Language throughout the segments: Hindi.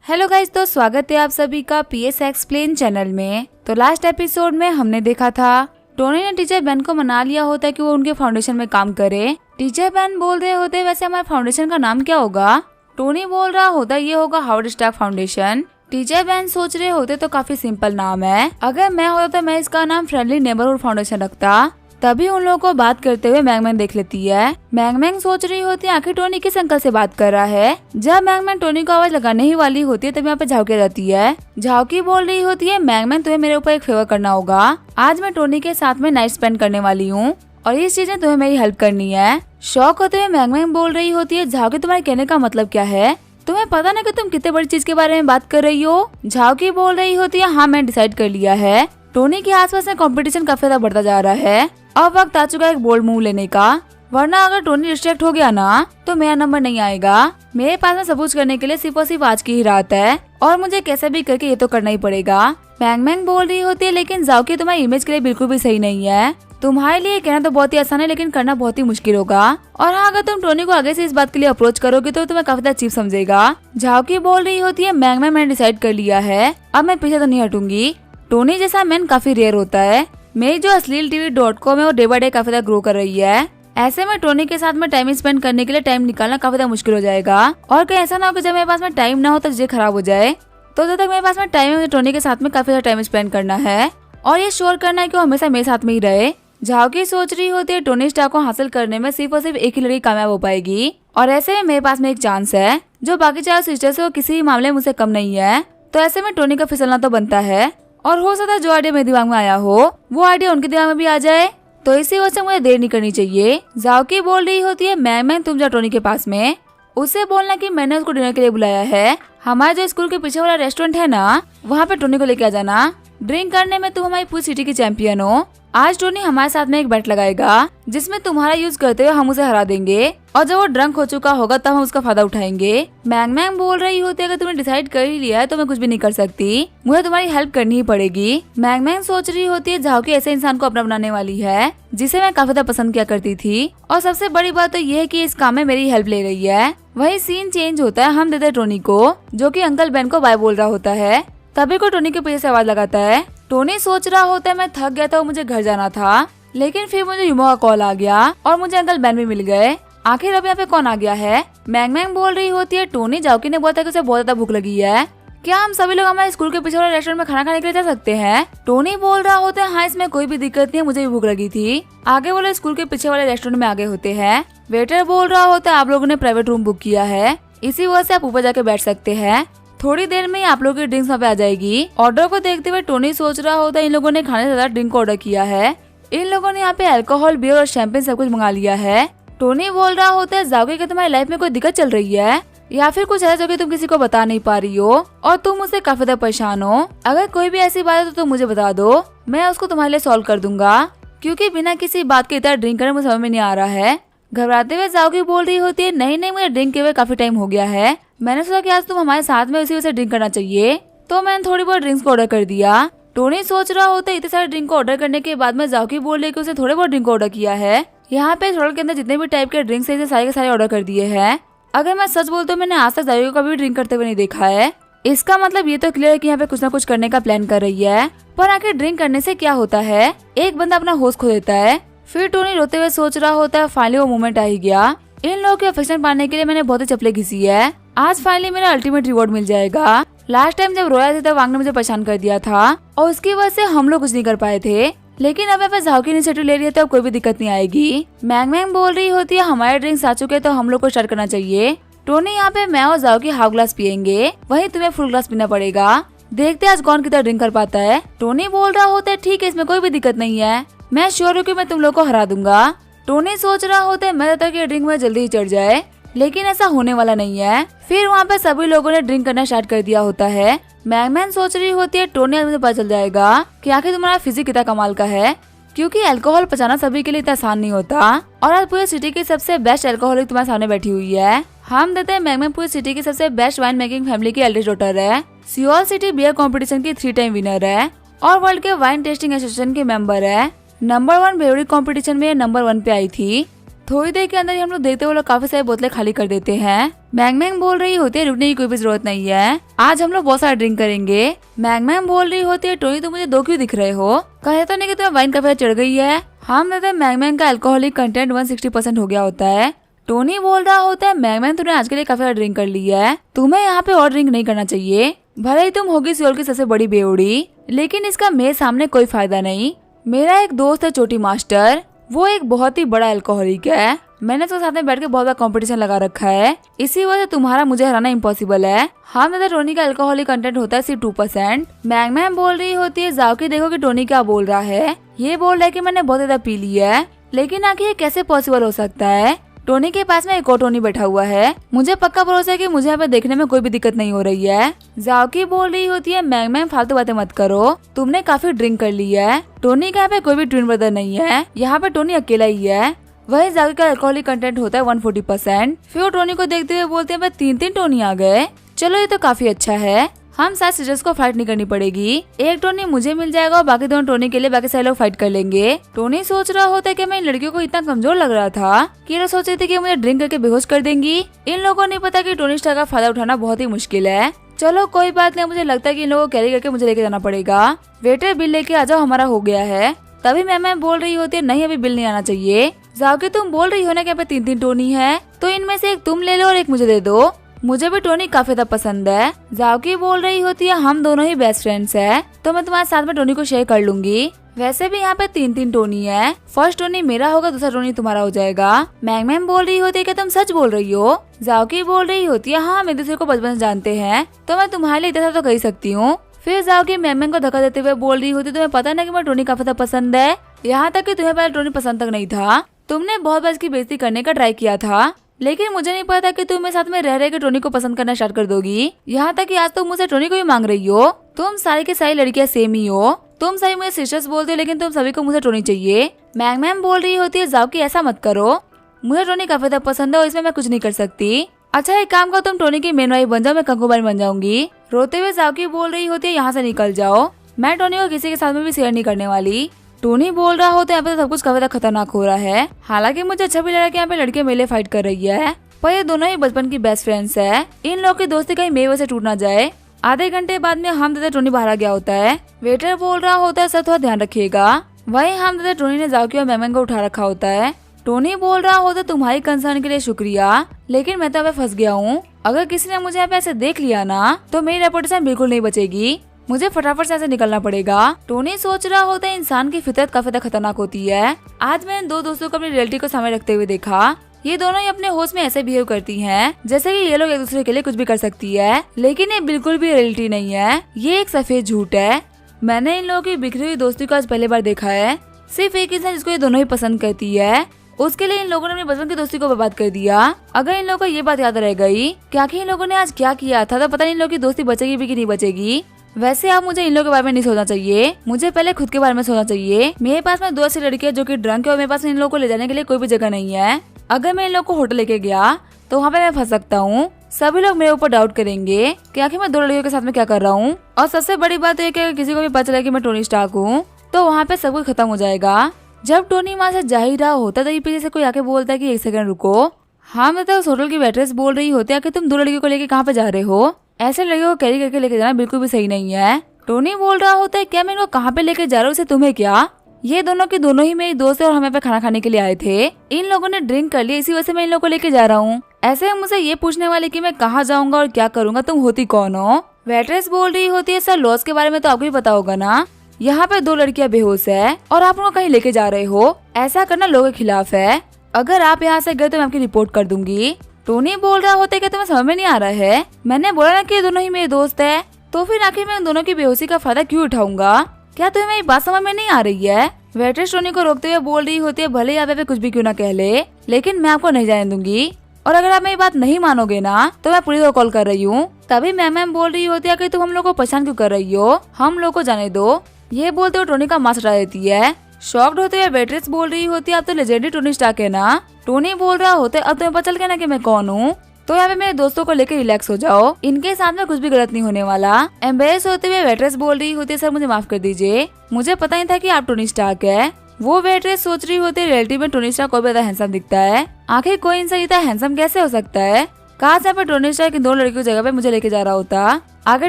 हेलो गाइस, तो स्वागत है आप सभी का पीएस एक्सप्लेन चैनल में। तो लास्ट एपिसोड में हमने देखा था टोनी ने टीचर बेन को मना लिया होता है कि वो उनके फाउंडेशन में काम करे। टीचर बेन बोल रहे होते वैसे हमारे फाउंडेशन का नाम क्या होगा। टोनी बोल रहा होता ये होगा Howard Stark foundation. Teacher Ben सोच रहे होते तो काफी सिंपल नाम है, अगर मैं होता तो मैं इसका नाम फ्रेंडली नेबरहुड फाउंडेशन रखता। तभी उन लोगों को बात करते हुए मैंगमैन देख लेती है। मैंगमैन सोच रही होती है आखिर टोनी किस अंकल से बात कर रहा है। जब मैंगमैन टोनी को आवाज लगाने ही वाली होती है तब यहाँ पे झाउकी जाती है। झाउकी बोल रही होती है मैंगमैन तुम्हें मेरे ऊपर एक फेवर करना होगा। आज मैं टोनी के साथ में नाइट स्पेंड करने वाली हूँ और इस चीज में तुम्हें मेरी हेल्प करनी है। शौक होते हुए मैंगमैन बोल रही होती है झाउकी तुम्हारे कहने का मतलब क्या है, तुम्हें पता ना कि तुम कितने बड़ी चीज के बारे में बात कर रही हो। झाउकी बोल रही होती है हाँ मैं डिसाइड कर लिया है। टोनी के आसपास में कंपटीशन काफी ज्यादा बढ़ता जा रहा है। अब वक्त आ चुका है एक बोल्ड मूव लेने का, वरना अगर टोनी डिस्ट्रैक्ट हो गया ना तो मेरा नंबर नहीं आएगा। मेरे पास में सबूत करने के लिए सिर्फ और सिर्फ आज की ही रात है और मुझे कैसे भी करके ये तो करना ही पड़ेगा। मैंगमैन बोल रही होती है लेकिन झाउकी तुम्हारी इमेज के लिए बिल्कुल भी सही नहीं है। तुम्हारे लिए कहना तो बहुत ही आसान है लेकिन करना बहुत ही मुश्किल होगा। और हाँ, अगर तुम टोनी को आगे से इस बात के लिए अप्रोच करोगे तो तुम्हें काफी ज्यादा चीप समझेगा। झाउकी बोल रही होती है मैंगमैन मैंने डिसाइड कर लिया है, अब मैं पीछे तो नहीं हटूंगी। टोनी जैसा मैन काफी रेयर होता है। मेरी जो asleeltv.com है वो डे बाय डे काफी ज्यादा ग्रो कर रही है। ऐसे में टोनी के साथ में टाइम स्पेंड करने के लिए टाइम निकालना काफी ज्यादा मुश्किल हो जाएगा। और कहीं ऐसा ना हो कि जब मेरे पास में टाइम ना हो तो चीजें खराब हो जाए। तो जब तक मेरे पास में टाइम है मुझे टोनी के साथ में काफी ज्यादा टाइम स्पेंड करना है और ये श्योर करना है कि वो हमेशा मेरे साथ में ही रहे। झाउकी सोच रही होती है टोनी स्टार्क को हासिल करने में सिर्फ और सिर्फ एक ही लड़की कामयाब हो पाएगी और ऐसे में मेरे पास में एक चांस है। जो बाकी 4 सिस्टर्स है वो किसी भी मामले में मुझसे कम नहीं है, तो ऐसे में टोनी का फिसलना तो बनता है। और हो सकता है जो आइडिया मेरे दिमाग में आया हो वो आइडिया उनके दिमाग में भी आ जाए, तो इसी वजह से मुझे देर नहीं करनी चाहिए। झाउकी बोल रही होती है मैंगमैन तुम जाओ टोनी के पास में, उससे बोलना कि मैंने उसको डिनर के लिए बुलाया है। हमारे जो स्कूल के पीछे वाला रेस्टोरेंट है ना, वहाँ पे टोनी को लेके आ जाना। ड्रिंक करने में तुम हमारी पूरी सिटी की चैंपियन हो। आज टोनी हमारे साथ में एक बेट लगाएगा जिसमें तुम्हारा यूज करते हुए हम उसे हरा देंगे और जब वो ड्रंक हो चुका होगा तब हम उसका फायदा उठाएंगे। मैंगमैन बोल रही होती है अगर तुमने डिसाइड कर ही लिया है तो मैं कुछ भी नहीं कर सकती, मुझे तुम्हारी हेल्प करनी ही पड़ेगी। मैंगमैन सोच रही होती है झाउकी ऐसे इंसान को अपना बनाने वाली है जिसे मैं काफी ज्यादा पसंद किया करती थी और सबसे बड़ी बात तो ये है कि इस काम में मेरी हेल्प ले रही है। वही सीन चेंज होता है, हम देते टोनी को जो की अंकल बेन को बाय बोल रहा होता है। तभी को टोनी के पीछे से आवाज लगाता है। टोनी सोच रहा होता है मैं थक गया था और मुझे घर जाना था, लेकिन फिर मुझे युमो का कॉल आ गया और मुझे अंकल बेन भी मिल गए। आखिर अब यहाँ पे कौन आ गया है। मैंगमैन बोल रही होती है टोनी झाउकी ने बोला था कि उसे बहुत ज्यादा भूख लगी है, क्या हम सभी लोग हमारे स्कूल के पीछे वाले रेस्टोरेंट में खाना खाने के लिए जा सकते हैं। टोनी बोल रहा होता है हाँ इसमें कोई भी दिक्कत नहीं है, मुझे भी भूख लगी थी। आगे वाले स्कूल के पीछे वाले रेस्टोरेंट में आगे होते हैं। वेटर बोल रहा होता है आप लोगों ने प्राइवेट रूम बुक किया है, इसी वजह से आप ऊपर जाके बैठ सकते हैं, थोड़ी देर में ही आप लोगों की ड्रिंक्स वहाँ पे आ जाएगी। ऑर्डर को देखते हुए टोनी सोच रहा होता है इन लोगों ने खाने से ज्यादा ड्रिंक को ऑर्डर किया है, इन लोगों ने यहाँ पे अल्कोहल, बियर और शैंपेन सब कुछ मंगा लिया है। टोनी बोल रहा होता है झाउकी कि तुम्हारी लाइफ में कोई दिक्कत चल रही है या फिर कुछ ऐसा जो कि तुम किसी को बता नहीं पा रही हो और तुम मुझसे काफी ज्यादा परेशान हो। अगर कोई भी ऐसी बात है तो तुम मुझे बता दो, मैं उसको तुम्हारे लिए सॉल्व कर दूंगा, क्योंकि बिना किसी बात के इतना ड्रिंक करने मुझे समझ में नहीं आ रहा है। घबराते हुए झाउकी बोल रही होती है नहीं मुझे ड्रिंक किए हुए काफी टाइम हो गया है, मैंने सोचा कि आज तुम हमारे साथ में उसी वजह से ड्रिंक करना चाहिए, तो मैंने थोड़ी बहुत ड्रिंक्स को ऑर्डर कर दिया। टोनी सोच रहा होता है इतने सारे ड्रिंक को ऑर्डर करने के बाद में झाउकी बोल रही कि उसे थोड़े बहुत ड्रिंक ऑर्डर किया है। यहाँ पे होटल के अंदर जितने भी टाइप के ड्रिंक्स है सारे के सारे ऑर्डर कर दिए हैं। अगर मैं सच बोलता हूँ मैंने आज तक झाउकी को कभी ड्रिंक करते हुए नहीं देखा है। इसका मतलब ये तो क्लियर है कि यहाँ पे कुछ ना कुछ करने का प्लान कर रही है। पर आखिर ड्रिंक करने से क्या होता है, एक बंदा अपना होश खो देता है। फिर टोनी रोते हुए सोच रहा होता है फाइनली वो मोमेंट आ ही गया, इन लोगों के अफेक्शन पाने के लिए मैंने बहुत ही चपले घिसी है, आज फाइनली मेरा अल्टीमेट रिवॉर्ड मिल जाएगा। लास्ट टाइम जब रोया था तब वांग ने मुझे परेशान कर दिया था और उसकी वजह से हम लोग कुछ नहीं कर पाए थे, लेकिन अब मैं झाउकी इनिशिएटिव ले रही है तो अब कोई भी दिक्कत नहीं आएगी। मैंगमैन बोल रही होती है हमारे ड्रिंक्स आ चुके तो हम लोग को स्टार्ट करना चाहिए। टोनी यहाँ पे मैं और झाउकी हाफ ग्लास पियेंगे, वहीं तुम्हें फुल ग्लास पीना पड़ेगा, देखते आज कौन कितना ड्रिंक कर पाता है। टोनी बोल रहा होता है ठीक है इसमें कोई भी दिक्कत नहीं है, मैं श्योर हूँ कि मैं तुम लोग को हरा दूंगा। टोनी सोच रहा होता है मैं चाहता कि ड्रिंक में जल्दी ही चढ़ जाए, लेकिन ऐसा होने वाला नहीं है। फिर वहाँ पे सभी लोगों ने ड्रिंक करना स्टार्ट कर दिया होता है। मैंगमैन सोच रही होती है टोनी आज मुझे पता चल जाएगा कि आखिर तुम्हारा फिजिक कितना कमाल का है, क्योंकि अल्कोहल पचाना सभी के लिए इतना आसान नहीं होता और आज पूरी सिटी की सबसे बेस्ट अल्कोहलिक तुम्हारे सामने बैठी हुई है। हम देते हैं मैंगमैन पूरी सिटी की सबसे बेस्ट वाइन मेकिंग फैमिली की एल्डेस्ट डॉटर है, सियोल सिटी बियर कंपटीशन की 3 टाइम विनर है और वर्ल्ड के वाइन टेस्टिंग एसोसिएशन के मेंबर है। नंबर 1 ब्रेवरी कंपटीशन में नंबर 1 पे आई थी। थोड़ी देर के अंदर ही हम लोग देखते हुए लोग काफी सारी बोतलें खाली कर देते हैं। मैंग मैंग बोल रही होती है रुकने की कोई भी जरूरत नहीं है, आज हम लोग बहुत सारा ड्रिंक करेंगे। मैंग मैंग बोल रही होती है टोनी तुम मुझे दो क्यों दिख रहे हो, कहे तो नहीं कि तुम्हें वाइन का फेर चढ़ गई है। हम कहते हैं मैंग मैंग का अल्कोहलिक कंटेंट 160% हो गया होता है। टोनी बोल रहा होता है मैंग मैंग तुमने आज के लिए काफी ड्रिंक कर ली है, तुम्हें यहाँ पे और ड्रिंक नहीं करना चाहिए। भले ही तुम होगी सियोल की सबसे बड़ी बेवड़ी, लेकिन इसका मेरे सामने कोई फायदा नहीं। मेरा एक दोस्त है चोटी मास्टर, वो एक बहुत ही बड़ा अल्कोहलिक है, मैंने उसके साथ में बैठ के बहुत बड़ा कंपटीशन लगा रखा है, इसी वजह से तुम्हारा मुझे हराना इम्पॉसिबल है। हम कहते टोनी का अल्कोहलिक कंटेंट होता है सिर्फ 2%। मैंग मैंग बोल रही होती है जाओकी देखो कि टोनी क्या बोल रहा है, ये बोल रहा है कि मैंने बहुत ज्यादा पी ली है, लेकिन आखिर ये कैसे पॉसिबल हो सकता है। टोनी के पास में एक और टोनी बैठा हुआ है, मुझे पक्का भरोसा है कि मुझे यहाँ पे देखने में कोई भी दिक्कत नहीं हो रही है। जाओकी बोल रही होती है मैंग मैंग फालतू बातें मत करो, तुमने काफी ड्रिंक कर ली है, टोनी का यहाँ पे कोई भी ट्विन ब्रदर नहीं है, यहाँ पे टोनी अकेला ही है। वही जाओकी का अल्कोहलिक कंटेंट होता है 140%। फिर वो टोनी को देखते हुए बोलते हैं 3 टोनी आ गए, चलो ये तो काफी अच्छा है, हम साथ सिस्टर्स को फाइट नहीं करनी पड़ेगी, एक टोनी मुझे मिल जाएगा और बाकी दोनों टोनी के लिए बाकी सारे लोग फाइट कर लेंगे। टोनी सोच रहा होता है कि मैं इन लड़कियों को इतना कमजोर लग रहा था कि ये सोच रहे थे कि मुझे ड्रिंक करके बेहोश कर देंगी। इन लोगों को नहीं पता कि टोनी स्टार का फायदा उठाना बहुत ही मुश्किल है। चलो कोई बात नहीं, मुझे लगता है कि इन लोगों को कैरी करके मुझे लेके जाना पड़ेगा। वेटर बिल लेके आ जाओ, हमारा हो गया है। तभी मैं बोल रही होती है नहीं अभी बिल नहीं आना चाहिए। जाओकी तुम बोल रही हो ना कि यहाँ पे 3 टोनी है, तो इनमें से एक तुम ले लो और एक मुझे दे दो, मुझे भी टोनी काफी ज्यादा पसंद है। जाओकी बोल रही होती है हम दोनों ही बेस्ट फ्रेंड्स हैं, तो मैं तुम्हारे साथ में टोनी को शेयर कर लूंगी। वैसे भी यहाँ पे 3 टोनी है, फर्स्ट टोनी मेरा होगा, दूसरा टोनी तुम्हारा हो जाएगा। मैंग मैंग बोल रही होती है कि तुम सच बोल रही हो। जाओकी बोल रही होती है हाँ हम एक दूसरे को बचपन से जानते हैं, तो मैं तुम्हारे लिए इतना तो कर ही सकती हूँ। फिर जाओकी मैंग मैंग को धक्का देते हुए बोल रही होती तुम्हें पता ना कि मैं टोनी काफी ज्यादा पसंद है, यहाँ तक कि तुम्हें पहले टोनी पसंद तक नहीं था, तुमने बहुत बार इसकी बेइज्जती करने का ट्राई किया था, लेकिन मुझे नहीं पता कि तुम मेरे साथ में रह रहे के टोनी को पसंद करना स्टार्ट कर दोगी। यहाँ तक कि आज तुम मुझसे टोनी को भी मांग रही हो। तुम सारी की सारी लड़कियां सेम ही हो, तुम सही मुझे सिस्टर्स बोलते हो, लेकिन तुम सभी को मुझे टोनी चाहिए। मैंग मैंग बोल रही होती है जाओकी ऐसा मत करो, मुझे टोनी काफी ज्यादा पसंद है और इसमें मैं कुछ नहीं कर सकती। अच्छा एक काम करो, तुम टोनी की मेन वाइफ बन जाओ, मैं कंकुबाई बन जाऊंगी। रोते हुए जाओकी बोल रही होती है यहाँ से निकल जाओ, मैं टोनी को किसी के साथ में भी शेयर नहीं करने वाली। टोनी बोल रहा होता है यहाँ पे सब कुछ काफी ज्यादा खतरनाक हो रहा है, हालांकि मुझे अच्छा भी लगा कि यहाँ पे लड़के मेले फाइट कर रही है, पर ये दोनों ही बचपन की बेस्ट फ्रेंड्स है, इन लोग की दोस्ती कहीं मेरे से टूट ना जाए। आधे घंटे बाद में हम देते टोनी बाहर आ गया होता है, वेटर बोल रहा होता है सर थोड़ा ध्यान रखिएगा। वही हम देते टोनी ने जाओकी और मैमन को उठा रखा होता है। टोनी बोल रहा होता है तुम्हारी कंसर्न के लिए शुक्रिया, लेकिन मैं तो अब फंस गया हूँ, अगर किसी ने मुझे यहाँ पे ऐसे देख लिया ना तो मेरी रेपुटेशन बिल्कुल नहीं बचेगी, मुझे फटाफट से ऐसे निकलना पड़ेगा। टोनी सोच रहा होता है इंसान की फितरत काफी ज्यादा खतरनाक होती है। आज मैंने 2 दोस्तों को अपनी रियलिटी को सामने रखते हुए देखा, ये दोनों ही अपने होश में ऐसे बिहेव करती हैं जैसे कि ये लोग एक दूसरे के लिए कुछ भी कर सकती है, लेकिन ये बिल्कुल भी रियलिटी नहीं है, ये एक सफेद झूठ है। मैंने इन लोगों की बिखरी हुई दोस्ती को आज पहली बार देखा है। सिर्फ एक इंसान जिसको ये दोनों ही पसंद करती है, उसके लिए इन लोगों ने अपने बचपन की दोस्ती को बर्बाद कर दिया। अगर इन लोगों को ये बात याद रह गई कि आखिर इन लोगों ने आज क्या किया था, तो पता नहीं इन लोगों की दोस्ती बचेगी भी कि नहीं बचेगी। वैसे अब मुझे इन लोगों के बारे में नहीं सोचना चाहिए, मुझे पहले खुद के बारे में सोचना चाहिए। मेरे पास में 2 ऐसी लड़कियां जो कि ड्रंक है और मेरे पास इन लोगों को ले जाने के लिए कोई भी जगह नहीं है। अगर मैं इन लोगों को होटल लेके गया तो वहाँ पे मैं फंस सकता हूँ, सभी लोग मेरे ऊपर डाउट करेंगे कि आखिर मैं 2 लड़कियों के साथ में क्या कर रहा हूँ। और सबसे बड़ी बात है कि किसी को भी पता चला कि मैं टोनी स्टार्क हूँ तो वहाँ पे सब कुछ खत्म हो जाएगा। जब टोनी वहाँ से जा ही रहा होता तो पीछे से कोई आके बोलता है कि 1 सेकंड रुको। हाँ मतलब उस होटल की वेट्रेस बोल रही होती है कि तुम 2 लड़कियों को लेके कहाँ पे जा रहे हो, ऐसे लड़कियों को कैरी करके लेके जाना बिल्कुल भी सही नहीं है। टोनी बोल रहा होता है क्या मैं इनको कहाँ पे लेके जा रहा हूँ, इसे तुम्हें क्या, ये दोनों के दोनों ही मेरी दोस्त है और हमें पे खाना खाने के लिए आए थे, इन लोगों ने ड्रिंक कर लिया, इसी वजह से मैं इन लोगों को लेके जा रहा हूँ। ऐसे मुझे ये पूछने वाले कि मैं कहाँ जाऊंगा और क्या करूंगा, तुम होती कौन हो। वेट्रेस बोल रही होती है सर लॉस के बारे में तो आपको ही पता होगा ना, यहाँ पे 2 लड़कियां बेहोश है और आप उनको कहीं लेके जा रहे हो, ऐसा करना लोगों के खिलाफ है, अगर आप यहाँ से गए तो मैं आपकी रिपोर्ट कर दूंगी। टोनी बोल रहा होता है कि तुम्हें समझ में नहीं आ रहा है, मैंने बोला ना कि दोनों ही मेरे दोस्त है, तो फिर आखिर मैं दोनों की बेहोशी का फायदा क्यों उठाऊंगा, क्या तुम्हें मेरी बात समझ में नहीं आ रही है। वेट्रेस टोनी को रोकते हुए बोल रही होती है भले आप पे कुछ भी क्यों ना कह ले, लेकिन मैं आपको नहीं जाने दूंगी, और अगर आप मेरी बात नहीं मानोगे ना तो मैं पुलिस को कॉल कर रही हूँ। तभी मैम बोल रही होती है कि तुम हम लोग को परेशान क्यों कर रही हो, हम लोग को जाने दो। ये बोलते हुए टोनी का मास्क हटा देती है। शॉक्ड होते हुए वेट्रेस बोल रही होती है आप तो लेजेंडरी टोनी स्टार्क है ना। टोनी बोल रहा होता है अब तुम्हें पता चल गया ना कि मैं कौन हूँ, तो यहाँ पे मेरे दोस्तों को लेकर रिलैक्स हो जाओ, इनके साथ में कुछ भी गलत नहीं होने वाला। एम्बेरस होते हुए वेट्रेस बोल रही होती है सर मुझे माफ कर दीजिए, मुझे पता नहीं था कि आप टोनी स्टार्क है। वो वेट्रेस सोच रही होती है रियलिटी में टोनी स्टार्क कोई भी ज्यादा हैंडसम दिखता है। आखिर कोई इंसान इतना हैंडसम कैसे हो सकता है। कहा यहाँ पे टोनी स्टार्क इन दो लड़कियों की जगह पे मुझे लेके जा रहा होता। आगे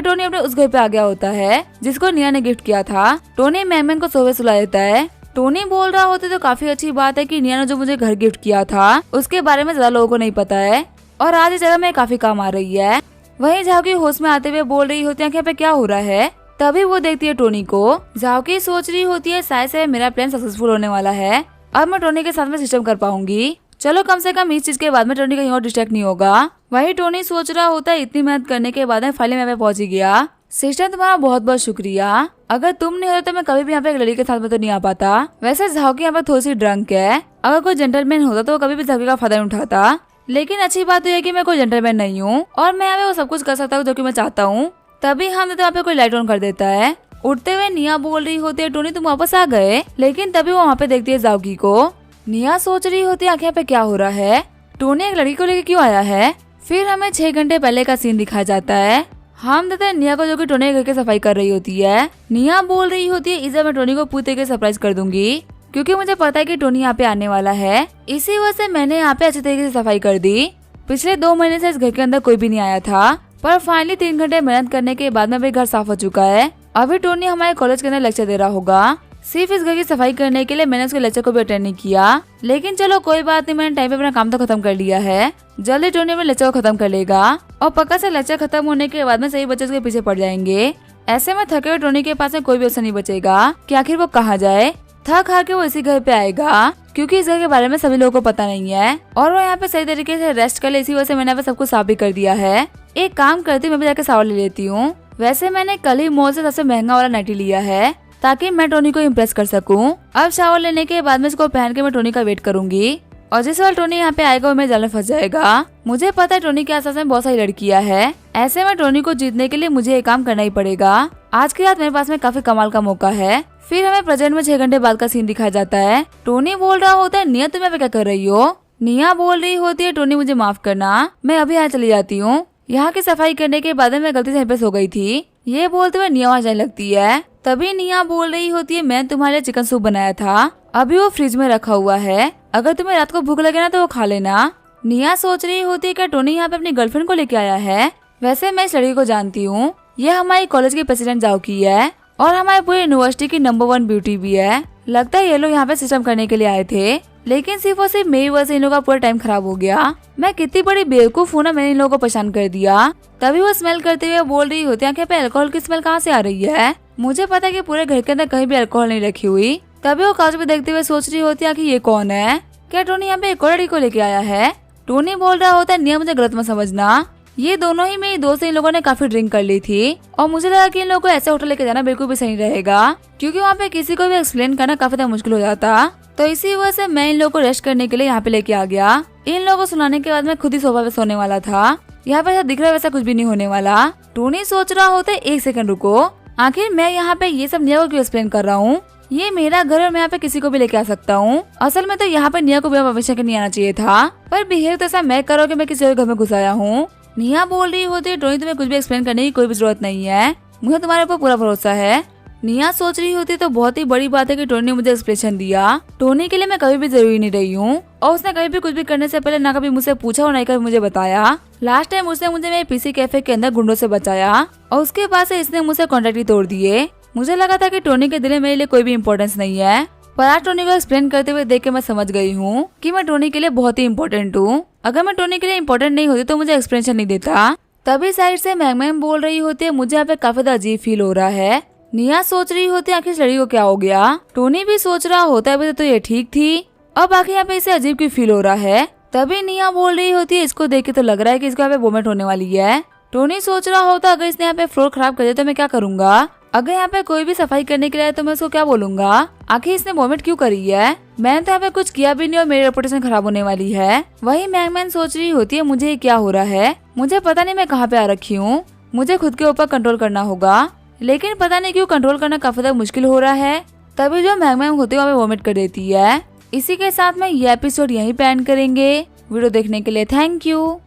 टोनी अपने उस घर पे आ गया होता है जिसको निया ने गिफ्ट किया था। टोनी मैंगमैन को सोफे सुला देता है। टोनी बोल रहा होता तो काफी अच्छी बात है कि निया ने जो मुझे घर गिफ्ट किया था उसके बारे में ज्यादा लोगों को नहीं पता है और आज इस जगह में काफी काम आ रही है। वहीं झाओकी होश में आते हुए बोल रही होती है कि यहाँ पे क्या हो रहा है। तभी वो देखती है टोनी को। झाओकी सोच रही होती है शायद से मेरा प्लान सक्सेसफुल होने वाला है, अब मैं टोनी के साथ में सिस्टम कर पाऊंगी। चलो कम से कम इस चीज के बाद में टोनी कहीं और डिस्ट्रैक्ट नहीं होगा। वही टोनी सोच रहा होता है इतनी मेहनत करने के बाद में फाइनली मैं पहुंच ही गया। सिस्टम तुम्हारा बहुत बहुत शुक्रिया, अगर तुम नहीं होते तो मैं कभी भी यहाँ पे एक लड़की के साथ में तो नहीं आ पाता। वैसे झाओकी यहाँ पे थोड़ी सी ड्रंक है, अगर कोई जेंटलमैन होता तो कभी भी झाओकी का फायदा नहीं उठाता। लेकिन अच्छी बात तो है कि मैं कोई जेंटलमैन नहीं हूँ और मैं यहाँ पे वो सब कुछ कर सकता हूँ जो कि मैं चाहता हूँ। तभी हम तो यहाँ पे कोई लाइट ऑन कर देता है। उठते हुए निया बोल रही होती है टोनी तुम वापस आ गए, लेकिन तभी वो वहाँ पे देखती है झाओकी को। निया सोच रही होती है आखिर यहाँ पे क्या हो रहा है, टोनी एक लड़की को लेकर क्यों आया है। फिर हमें 6 घंटे पहले का सीन दिखाया जाता है। हम देते हैं निया को जो कि टोनी के घर की सफाई कर रही होती है। निया बोल रही होती है इस बार मैं टोनी को पूरी तरीके से सरप्राइज कर दूंगी क्योंकि मुझे पता है कि टोनी यहाँ पे आने वाला है। इसी वजह से मैंने यहाँ पे अच्छे तरीके से सफाई कर दी। पिछले 2 महीने से इस घर के अंदर कोई भी नहीं आया था, पर फाइनली 3 घंटे मेहनत करने के बाद में भी घर साफ हो चुका है। अभी टोनी हमारे कॉलेज के अंदर लेक्चर दे रहा होगा। सिर्फ इस घर की सफाई करने के लिए मैंने उसके लेक्चर को भी अटेंड नहीं किया, लेकिन चलो कोई बात नहीं, मैंने टाइम पे अपना काम तो खत्म कर लिया है। जल्दी टोनी अपने लेक्चर को खत्म कर लेगा और पक्का से लेक्चर खत्म होने के बाद में सही बच्चे उसके पीछे पड़ जाएंगे। ऐसे में थके हुए टोनी के पास में कोई भी ऑप्शन नहीं बचेगा कि आखिर वो कहाँ जाए। थक हार के वो इसी घर पे आएगा क्योंकि इस घर के बारे में सभी लोगों को पता नहीं है और वो यहाँ पे सही तरीके से रेस्ट कर ले। इसी वजह से मैंने यहाँ पे सब कुछ साफ भी कर दिया है। एक काम करती हूँ, मैं भी जाके शावर ले लेती हूँ। वैसे मैंने कल ही मॉल से सबसे महंगा वाला नाइटी लिया है ताकि मैं टोनी को इम्प्रेस कर सकूं। अब शावर लेने के बाद में इसको पहन के मैं टोनी का वेट करूंगी और जिस बार टोनी यहाँ पे आएगा वो मेरे जाल में फंस जाएगा। मुझे पता है टोनी के आसपास में बहुत सारी लड़कियां हैं, ऐसे में टोनी को जीतने के लिए मुझे एक काम करना ही पड़ेगा। आज की रात मेरे पास में काफी कमाल का मौका है। फिर हमें प्रेजेंट में 6 घंटे बाद का सीन दिखाया जाता है। टोनी बोल रहा होता है निया तुम यहाँ पे क्या कर रही हो। निया बोल रही होती है टोनी मुझे माफ करना, मैं अभी यहाँ चली जाती हूँ। यहाँ की सफाई करने के बाद मैं गलती से यहाँ पे सो गई थी। ये बोलते हुए निया वहाँ जाने लगती है। तभी निया बोल रही होती है मैं तुम्हारे लिए चिकन सूप बनाया था, अभी वो फ्रिज में रखा हुआ है, अगर तुम्हें रात को भूख लगे ना तो वो खा लेना। निया सोच रही होती है कि टोनी यहाँ पे अपनी गर्लफ्रेंड को लेके आया है। वैसे मैं इस लड़की को जानती हूँ, ये हमारी कॉलेज की प्रेसिडेंट झाओकी है और हमारे पूरी यूनिवर्सिटी की नंबर 1 ब्यूटी भी है। लगता है ये लोग यहाँ पे सिस्टम करने के लिए आए थे, लेकिन सिर्फ और सिर्फ मेरी वजह से इन लोगों का पूरा टाइम खराब हो गया। मैं कितनी बड़ी बेवकूफ हूँ ना, मैंने इन लोगों को परेशान कर दिया। तभी वो स्मेल करते हुए बोल रही होती है कि अल्कोहल की स्मेल कहाँ से आ रही है। मुझे पता है कि पूरे घर के अंदर कहीं भी अल्कोहल नहीं रखी हुई। तभी वो कागज पे देखते हुए सोच रही होती है कि ये कौन है, क्या टोनी यहाँ पे एक और लड़की को लेके आया है। टोनी बोल रहा होता है निया मुझे गलत मत समझना, ये दोनों ही मेरी दोस्त इन लोगों ने काफी ड्रिंक कर ली थी और मुझे लगा कि इन लोगों को ऐसे होटल लेके जाना बिल्कुल भी सही रहेगा क्योंकि वहाँ पे किसी को भी एक्सप्लेन करना काफी ज्यादा मुश्किल हो जाता। तो इसी वजह से मैं इन लोगों को रेस्ट करने के लिए यहाँ पे लेके आ गया। इन लोगों को सुनाने के बाद मैं खुद ही सोफा पे सोने वाला था। यहाँ पे ऐसा दिख रहा है वैसा कुछ भी नहीं होने वाला। टोनी सोच रहा होता है 1 सेकंड रुको, आखिर मैं यहाँ पे ये सब निया को क्यों एक्सप्लेन कर रहा हूँ। ये मेरा घर और मैं यहाँ पे किसी को भी लेके आ सकता हूँ। असल में तो यहाँ पे निया को बिना परमिशन के नहीं आना चाहिए था, पर बिहेव तो ऐसा मैं करो कि मैं किसी और घर में घुस आया हूँ। निया बोल रही होती है टोनी तुम्हें कुछ भी एक्सप्लेन करने की कोई भी जरूरत नहीं है, मुझे तुम्हारे ऊपर पूरा भरोसा है। निया सोच रही होती तो बहुत ही बड़ी बात है कि टोनी ने मुझे एक्सप्लेनेशन दिया। टोनी के लिए मैं कभी भी जरूरी नहीं रही हूँ और उसने कभी भी कुछ भी करने से पहले ना कभी मुझसे पूछा और ना कभी मुझे बताया। लास्ट टाइम उसने मुझे मेरे पीसी कैफे के अंदर गुंडों से बचाया और उसके बाद से इसने मुझसे कॉन्टेक्ट ही तोड़ दिए। मुझे लगा था कि टोनी के दिल में मेरे लिए कोई भी इम्पोर्टेंस नहीं है, पर आज टोनी को एक्सप्लेन करते हुए देख के मैं समझ गई हूँ कि मैं टोनी के लिए बहुत ही इम्पोर्टेंट हूँ। अगर मैं टोनी के लिए इम्पोर्टेंट नहीं होती तो मुझे एक्सप्लेनेशन नहीं देता। तभी साइड से मैम बोल रही होती है मुझे यहाँ पे काफी ज्यादा अजीब फील हो रहा है। निया सोच रही होती है आखिर इस लड़की को क्या हो गया। टोनी भी सोच रहा होता है तो ये ठीक थी, अब आखिर यहाँ पे इसे अजीब क्यों फील हो रहा है। तभी निया बोल रही होती है इसको देख के तो लग रहा है कि इसको यहाँ पे वोमिट होने वाली है। टोनी सोच रहा होता अगर इसने यहाँ पे फ्लोर खराब कर दिया तो मैं क्या करूंगा, अगर यहाँ पे कोई भी सफाई करने के लिए तो मैं उसको क्या बोलूंगा, आखिर इसने वोमिट क्यों करी है। मैंने तो यहाँ पे कुछ किया भी नहीं और मेरी रेपुटेशन खराब होने वाली है। वही मैगमैन सोच रही होती है मुझे क्या हो रहा है, मुझे पता नहीं मैं कहाँ पे आ रखी हूँ, मुझे खुद के ऊपर कंट्रोल करना होगा, लेकिन पता नहीं क्यों कंट्रोल करना काफी ज्यादा मुश्किल हो रहा है। तभी जो मैगमैन होती है वहाँ पे वोमिट कर देती है। इसी के साथ में ये एपिसोड यहीं पे एंड करेंगे। वीडियो देखने के लिए थैंक यू।